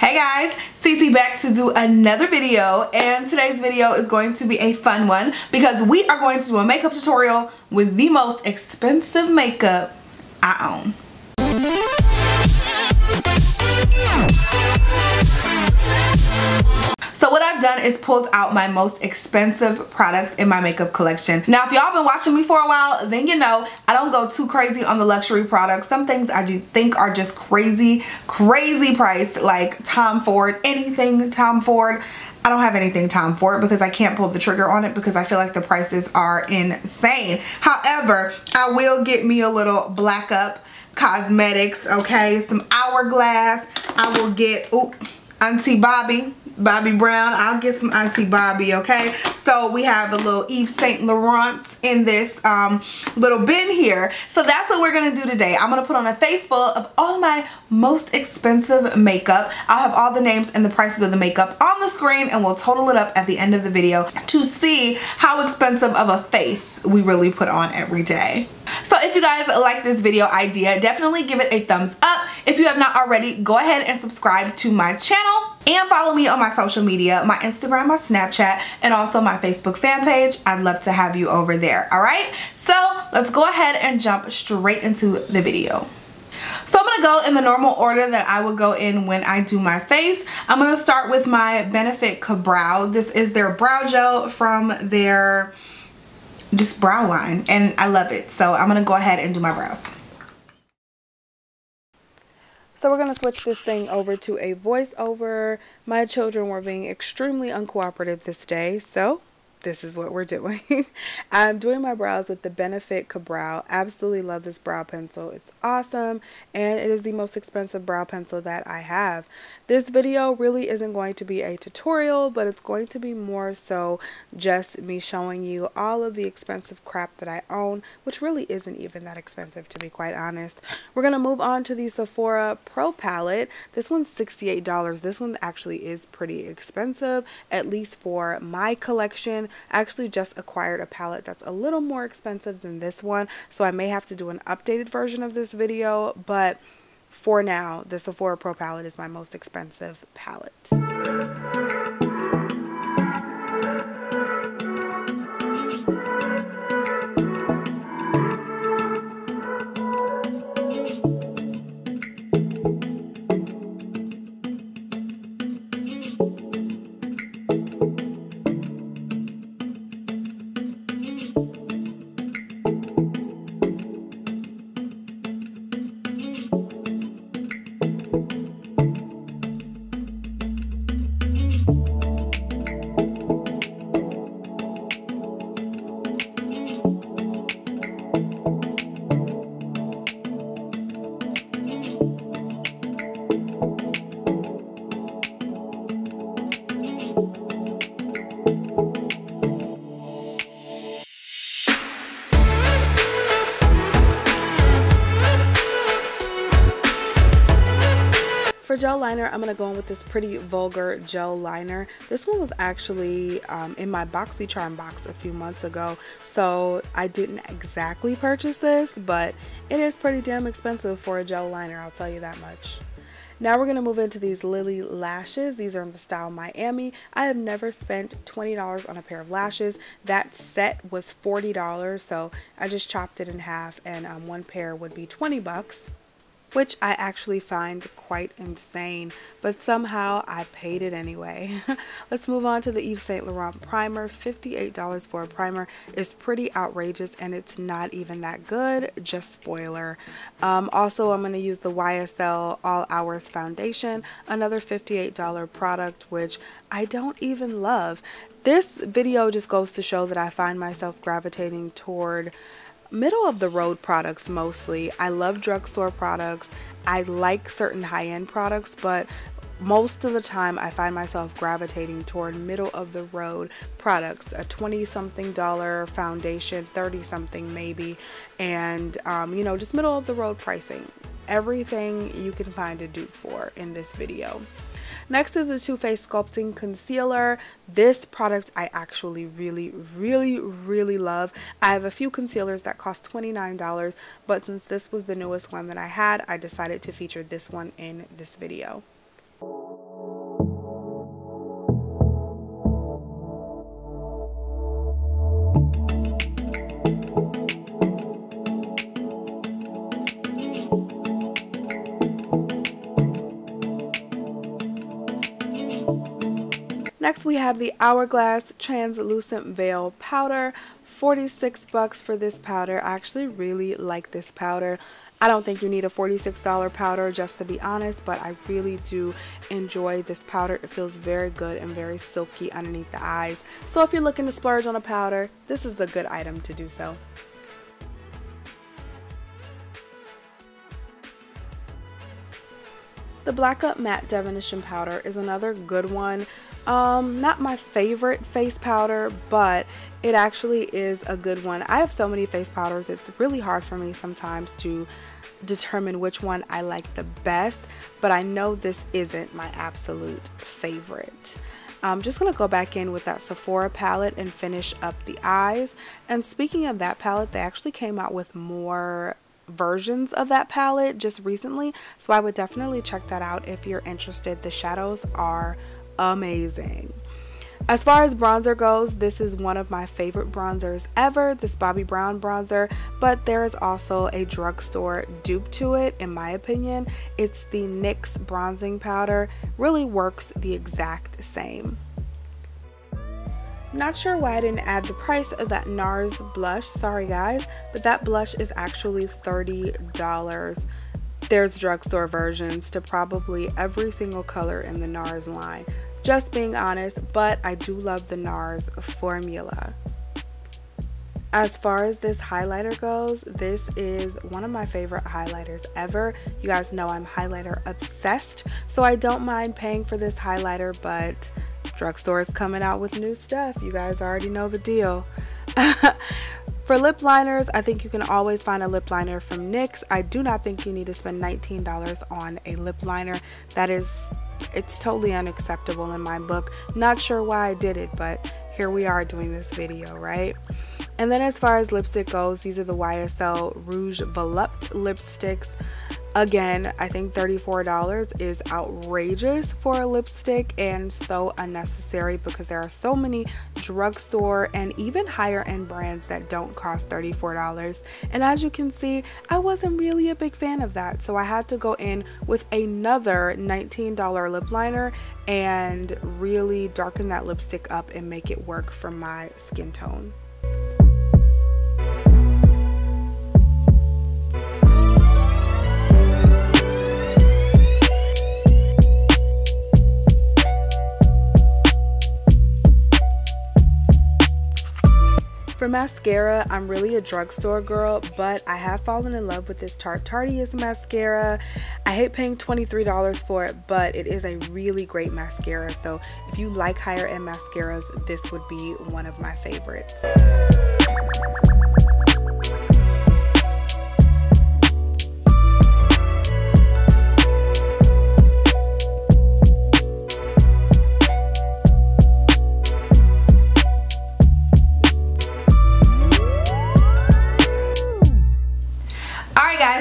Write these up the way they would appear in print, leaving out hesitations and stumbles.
Hey guys, Cece back to do another video, and today's video is going to be a fun one because we are going to do a makeup tutorial with the most expensive makeup I own. So what I've done is pulled out my most expensive products in my makeup collection. Now if y'all been watching me for a while, then you know I don't go too crazy on the luxury products. Some things I do think are just crazy priced, like Tom Ford, anything Tom Ford. I don't have anything Tom Ford because I can't pull the trigger on it because I feel like the prices are insane. However, I will get me a little Black Up Cosmetics, okay? Some Hourglass. I will get, Auntie Bobbi Brown. I'll get some Auntie Bobbi, okay? So we have a little Yves Saint Laurent in this little bin here. So that's what we're gonna do today. I'm gonna put on a face full of all my most expensive makeup. I'll have all the names and the prices of the makeup on the screen, and we'll total it up at the end of the video to see how expensive of a face we really put on every day. So if you guys like this video idea, definitely give it a thumbs up. If you have not already, go ahead and subscribe to my channel and follow me on my social media, my Instagram, my Snapchat, and also my Facebook fan page. I'd love to have you over there, all right? So let's go ahead and jump straight into the video. So I'm going to go in the normal order that I would go in when I do my face. I'm going to start with my Benefit Kabrow. This is their brow gel from their just brow line, and I love it. So I'm going to go ahead and do my brows. So we're going to switch this thing over to a voiceover. My children were being extremely uncooperative this day, so this is what we're doing. I'm doing my brows with the Benefit Kabrow. Absolutely love this brow pencil. It's awesome, and it is the most expensive brow pencil that I have. This video really isn't going to be a tutorial, but it's going to be more so just me showing you all of the expensive crap that I own, which really isn't even that expensive, to be quite honest. We're going to move on to the Sephora Pro Palette. This one's $68. This one actually is pretty expensive, at least for my collection. I actually just acquired a palette that's a little more expensive than this one, so I may have to do an updated version of this video, but for now, the Sephora Pro Palette is my most expensive palette. For gel liner, I'm going to go in with this pretty vulgar gel liner. This one was actually in my BoxyCharm box a few months ago, so I didn't exactly purchase this, but it is pretty damn expensive for a gel liner, I'll tell you that much. Now we're going to move into these Lilly lashes. These are in the style Miami. I have never spent $20 on a pair of lashes. That set was $40, so I just chopped it in half, and one pair would be 20 bucks. Which I actually find quite insane, but somehow I paid it anyway. Let's move on to the Yves Saint Laurent primer. $58 for a primer is pretty outrageous, and it's not even that good, just spoiler. Also, I'm going to use the YSL All Hours Foundation, another $58 product, which I don't even love. This video just goes to show that I find myself gravitating toward middle of the road products mostly. I love drugstore products. I like certain high-end products, but most of the time I find myself gravitating toward middle of the road products. A $20-something foundation, 30-something maybe, and you know, just middle of the road pricing. Everything you can find a dupe for in this video. Next is the Too Faced Sculpting Concealer. This product I actually really love. I have a few concealers that cost $29, but since this was the newest one that I had, I decided to feature this one in this video. Next we have the Hourglass Translucent Veil Powder. 46 bucks for this powder. I actually really like this powder. I don't think you need a $46 powder, just to be honest, but I really do enjoy this powder. It feels very good and very silky underneath the eyes. So if you're looking to splurge on a powder, this is a good item to do so. The Black Up Matte Definition Powder is another good one. Not my favorite face powder, but it actually is a good one. I have so many face powders, it's really hard for me sometimes to determine which one I like the best, but I know this isn't my absolute favorite. I'm just going to go back in with that Sephora palette and finish up the eyes. And speaking of that palette, they actually came out with more versions of that palette just recently, so I would definitely check that out if you're interested. The shadows are amazing. As far as bronzer goes, this is one of my favorite bronzers ever, this Bobbi Brown bronzer, but there is also a drugstore dupe to it in my opinion. It's the NYX bronzing powder. Really works the exact same. Not sure why I didn't add the price of that NARS blush, sorry guys, but that blush is actually $30. There's drugstore versions to probably every single color in the NARS line. Just being honest, but I do love the NARS formula. As far as this highlighter goes, this is one of my favorite highlighters ever. You guys know I'm highlighter obsessed, so I don't mind paying for this highlighter, but drugstore is coming out with new stuff. You guys already know the deal. For lip liners, I think you can always find a lip liner from NYX. I do not think you need to spend $19 on a lip liner. It's totally unacceptable in my book. Not sure why I did it, but here we are doing this video, right? And then as far as lipstick goes, these are the YSL Rouge Volupte lipsticks. Again, I think $34 is outrageous for a lipstick and so unnecessary because there are so many drugstore and even higher end brands that don't cost $34. And as you can see, I wasn't really a big fan of that. So I had to go in with another $19 lip liner and really darken that lipstick up and make it work for my skin tone. For mascara, I'm really a drugstore girl, but I have fallen in love with this Tarte Tartiest mascara. I hate paying $23 for it, but it is a really great mascara. So if you like higher end mascaras, this would be one of my favorites.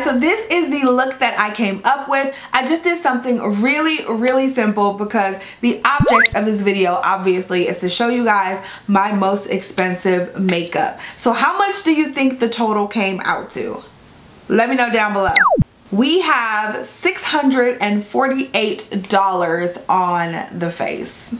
So this is the look that I came up with. I just did something really simple because the object of this video obviously is to show you guys my most expensive makeup. So how much do you think the total came out to? Let me know down below. We have $648 on the face.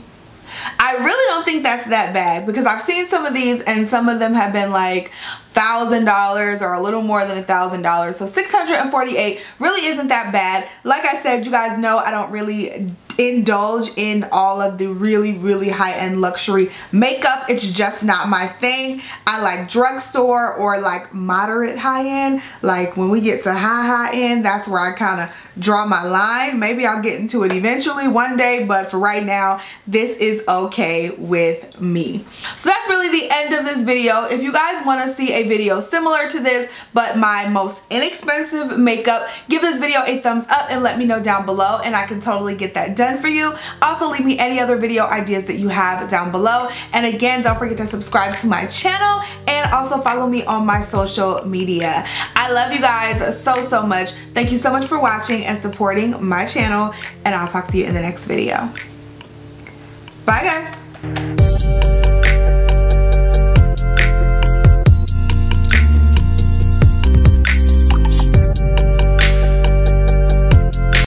I really don't think that's that bad because I've seen some of these and some of them have been like $1,000 or a little more than $1,000. So $648 really isn't that bad. Like I said, you guys know I don't really indulge in all of the really high-end luxury makeup. It's just not my thing. I like drugstore or like moderate high-end. Like when we get to high-end, that's where I kind of draw my line. Maybe I'll get into it eventually one day, but for right now, this is okay with me. So that's really the end of this video. If you guys want to see a video similar to this, but my most inexpensive makeup, give this video a thumbs up and let me know down below and I can totally get that done for you. Also leave me any other video ideas that you have down below, and again, don't forget to subscribe to my channel and also follow me on my social media. I love you guys so much. Thank you so much for watching and supporting my channel, and I'll talk to you in the next video. Bye guys.